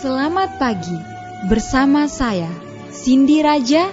Selamat pagi, bersama saya, Cindy Raja.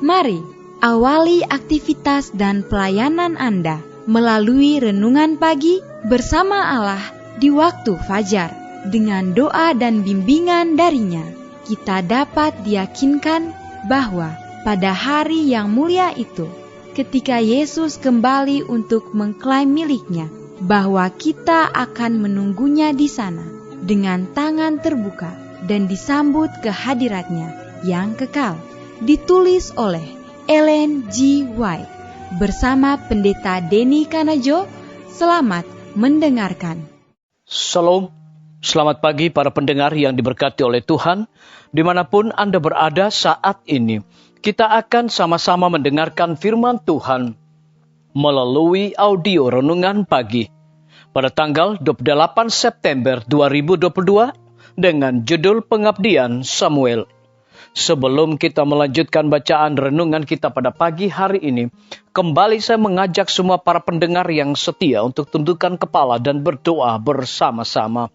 Mari awali aktivitas dan pelayanan Anda melalui renungan pagi bersama Allah di waktu fajar. Dengan doa dan bimbingan darinya, kita dapat diyakinkan bahwa pada hari yang mulia itu, ketika Yesus kembali untuk mengklaim miliknya, bahwa kita akan menunggunya di sana dengan tangan terbuka dan disambut ke hadiratnya yang kekal. Ditulis oleh Ellen G. White bersama Pendeta Denny Kanajo. Selamat mendengarkan. Shalom, selamat pagi para pendengar yang diberkati oleh Tuhan. Dimanapun Anda berada saat ini, kita akan sama-sama mendengarkan firman Tuhan melalui audio renungan pagi pada tanggal 28 September 2022 dengan judul Pengabdian Samuel. Sebelum kita melanjutkan bacaan renungan kita pada pagi hari ini, kembali saya mengajak semua para pendengar yang setia untuk tundukkan kepala dan berdoa bersama-sama.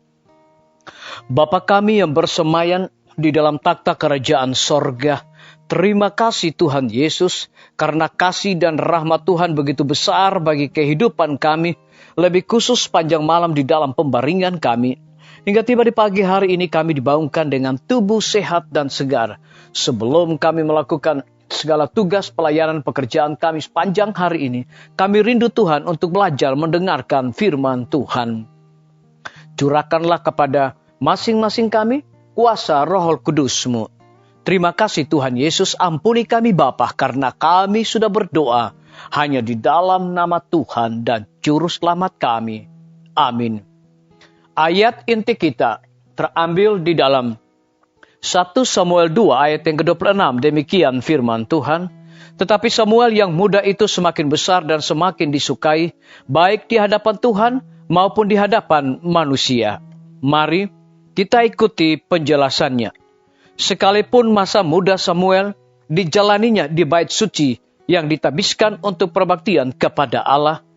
Bapa kami yang bersemayan di dalam takhta kerajaan sorga, terima kasih Tuhan Yesus, karena kasih dan rahmat Tuhan begitu besar bagi kehidupan kami, lebih khusus panjang malam di dalam pembaringan kami. Hingga tiba di pagi hari ini kami dibangunkan dengan tubuh sehat dan segar. Sebelum kami melakukan segala tugas pelayanan pekerjaan kami sepanjang hari ini, kami rindu Tuhan untuk belajar mendengarkan firman Tuhan. Curahkanlah kepada masing-masing kami kuasa Roh Kudus-Mu. Terima kasih Tuhan Yesus, ampuni kami Bapa, karena kami sudah berdoa hanya di dalam nama Tuhan dan Juru Selamat kami. Amin. Ayat inti kita terambil di dalam 1 Samuel 2 ayat yang ke-26. Demikian firman Tuhan. Tetapi Samuel yang muda itu semakin besar dan semakin disukai, baik di hadapan Tuhan maupun di hadapan manusia. Mari kita ikuti penjelasannya. Sekalipun masa muda Samuel dijalaninya di bait suci yang ditabiskan untuk perbaktian kepada Allah,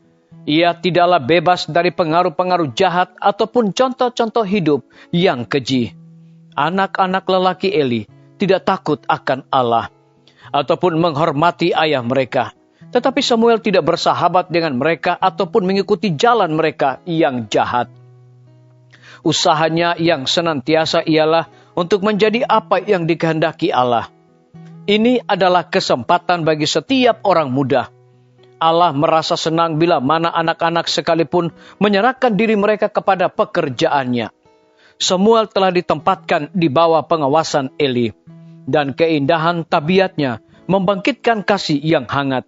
ia tidaklah bebas dari pengaruh-pengaruh jahat ataupun contoh-contoh hidup yang keji. Anak-anak lelaki Eli tidak takut akan Allah ataupun menghormati ayah mereka. Tetapi Samuel tidak bersahabat dengan mereka ataupun mengikuti jalan mereka yang jahat. Usahanya yang senantiasa ialah untuk menjadi apa yang dikehendaki Allah. Ini adalah kesempatan bagi setiap orang muda. Allah merasa senang bila mana anak-anak sekalipun menyerahkan diri mereka kepada pekerjaannya. Samuel telah ditempatkan di bawah pengawasan Eli, dan keindahan tabiatnya membangkitkan kasih yang hangat.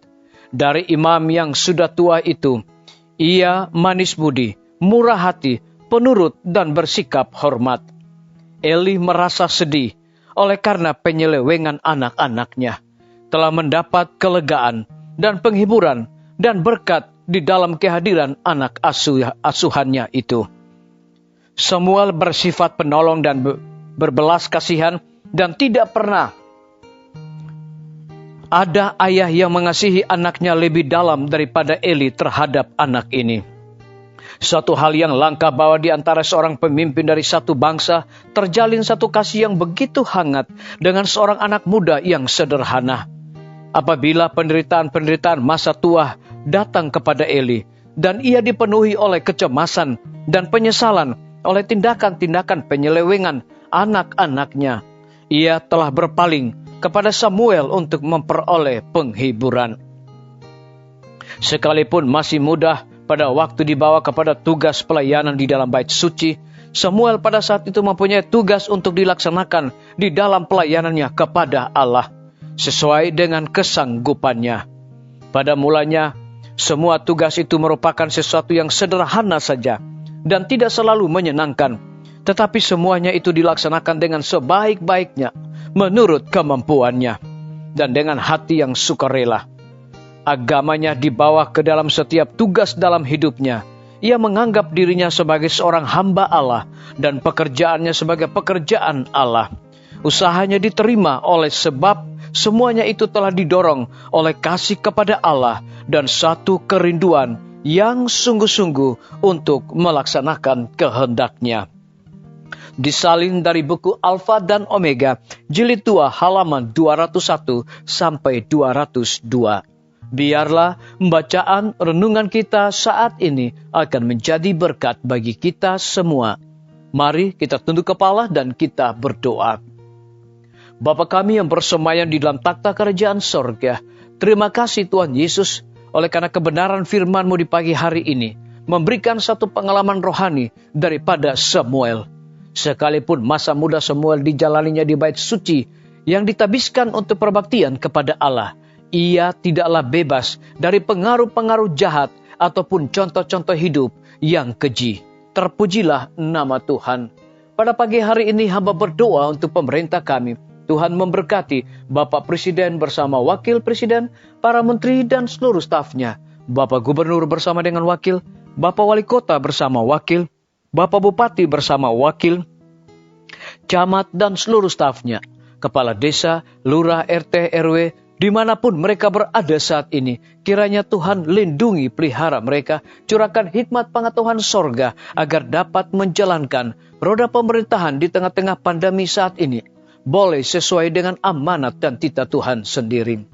Dari imam yang sudah tua itu, ia manis budi, murah hati, penurut dan bersikap hormat. Eli merasa sedih oleh karena penyelewengan anak-anaknya, telah mendapat kelegaan dan penghiburan dan berkat di dalam kehadiran anak asuhannya itu. Samuel bersifat penolong dan berbelas kasihan, dan tidak pernah ada ayah yang mengasihi anaknya lebih dalam daripada Eli terhadap anak ini. Suatu hal yang langka bahwa di antara seorang pemimpin dari satu bangsa terjalin satu kasih yang begitu hangat dengan seorang anak muda yang sederhana. Apabila penderitaan-penderitaan masa tua datang kepada Eli, dan ia dipenuhi oleh kecemasan dan penyesalan oleh tindakan-tindakan penyelewengan anak-anaknya, ia telah berpaling kepada Samuel untuk memperoleh penghiburan. Sekalipun masih muda, pada waktu dibawa kepada tugas pelayanan di dalam bait suci, Samuel pada saat itu mempunyai tugas untuk dilaksanakan di dalam pelayanannya kepada Allah, sesuai dengan kesanggupannya. Pada mulanya, semua tugas itu merupakan sesuatu yang sederhana saja dan tidak selalu menyenangkan. Tetapi semuanya itu dilaksanakan dengan sebaik-baiknya, menurut kemampuannya, dan dengan hati yang sukarela. Agamanya dibawa ke dalam setiap tugas dalam hidupnya. Ia menganggap dirinya sebagai seorang hamba Allah dan pekerjaannya sebagai pekerjaan Allah. Usahanya diterima oleh sebab semuanya itu telah didorong oleh kasih kepada Allah dan satu kerinduan yang sungguh-sungguh untuk melaksanakan kehendak-Nya. disalin dari buku Alfa dan Omega, jilid 2 halaman 201 sampai 202. Biarlah bacaan renungan kita saat ini akan menjadi berkat bagi kita semua. Mari kita tunduk kepala dan kita berdoa. Bapa kami yang bersemayam di dalam takhta kerajaan sorga, terima kasih Tuhan Yesus oleh karena kebenaran firman-Mu di pagi hari ini, memberikan satu pengalaman rohani daripada Samuel. Sekalipun masa muda Samuel dijalaninya di bait suci yang ditabiskan untuk perbaktian kepada Allah, ia tidaklah bebas dari pengaruh-pengaruh jahat ataupun contoh-contoh hidup yang keji. Terpujilah nama Tuhan. Pada pagi hari ini hamba berdoa untuk pemerintah kami. Tuhan memberkati Bapak Presiden bersama Wakil Presiden, para menteri dan seluruh stafnya, Bapak Gubernur bersama dengan wakil, Bapak Wali Kota bersama wakil, Bapak Bupati bersama wakil, camat dan seluruh stafnya, Kepala Desa, Lurah, RT, RW, dimanapun mereka berada saat ini. Kiranya Tuhan lindungi pelihara mereka, curahkan hikmat pengetahuan sorga agar dapat menjalankan roda pemerintahan di tengah-tengah pandemi saat ini. Boleh sesuai dengan amanat dan titah Tuhan sendiri.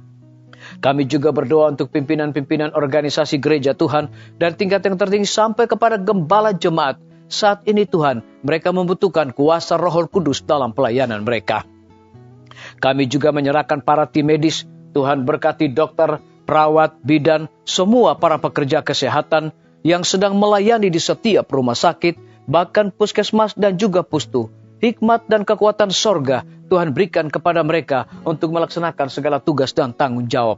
Kami juga berdoa untuk pimpinan-pimpinan organisasi gereja Tuhan dan tingkat yang tertinggi sampai kepada gembala jemaat. Saat ini Tuhan, mereka membutuhkan kuasa Roh Kudus dalam pelayanan mereka. Kami juga menyerahkan para tim medis. Tuhan berkati dokter, perawat, bidan, semua para pekerja kesehatan yang sedang melayani di setiap rumah sakit, bahkan puskesmas dan juga pustu. Hikmat dan kekuatan sorga Tuhan berikan kepada mereka untuk melaksanakan segala tugas dan tanggung jawab.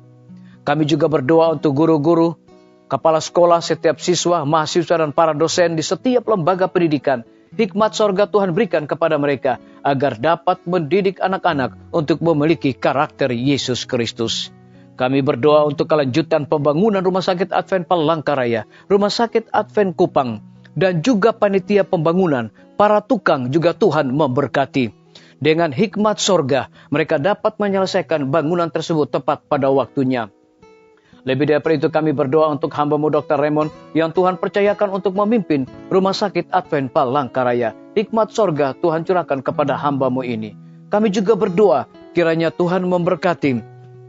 Kami juga berdoa untuk guru-guru, kepala sekolah, setiap siswa, mahasiswa dan para dosen di setiap lembaga pendidikan. Hikmat sorga Tuhan berikan kepada mereka agar dapat mendidik anak-anak untuk memiliki karakter Yesus Kristus. Kami berdoa untuk kelanjutan pembangunan Rumah Sakit Advent Palangkaraya, Rumah Sakit Advent Kupang, dan juga panitia pembangunan, para tukang juga Tuhan memberkati. Dengan hikmat sorga, mereka dapat menyelesaikan bangunan tersebut tepat pada waktunya. Lebih daripada itu kami berdoa untuk hamba-Mu Dr. Raymond yang Tuhan percayakan untuk memimpin Rumah Sakit Advent Palangkaraya. Hikmat sorga Tuhan curahkan kepada hamba-Mu ini. Kami juga berdoa kiranya Tuhan memberkati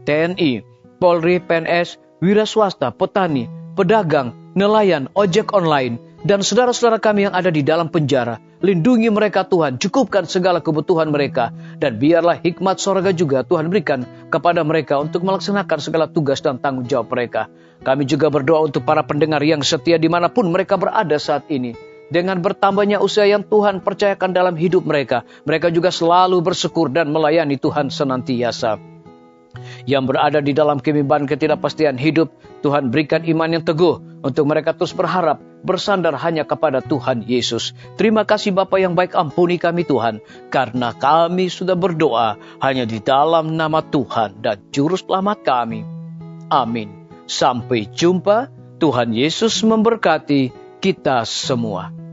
TNI, Polri, PNS, wira swasta, petani, pedagang, nelayan, ojek online, dan saudara-saudara kami yang ada di dalam penjara. Lindungi mereka Tuhan, cukupkan segala kebutuhan mereka. Dan biarlah hikmat sorga juga Tuhan berikan kepada mereka untuk melaksanakan segala tugas dan tanggung jawab mereka. Kami juga berdoa untuk para pendengar yang setia dimanapun mereka berada saat ini. Dengan bertambahnya usia yang Tuhan percayakan dalam hidup mereka, mereka juga selalu bersyukur dan melayani Tuhan senantiasa. Yang berada di dalam kebimbangan ketidakpastian hidup, Tuhan berikan iman yang teguh untuk mereka terus berharap, bersandar hanya kepada Tuhan Yesus. Terima kasih Bapa yang baik, ampuni kami Tuhan, karena kami sudah berdoa hanya di dalam nama Tuhan dan Juru Selamat kami. Amin. Sampai jumpa, Tuhan Yesus memberkati kita semua.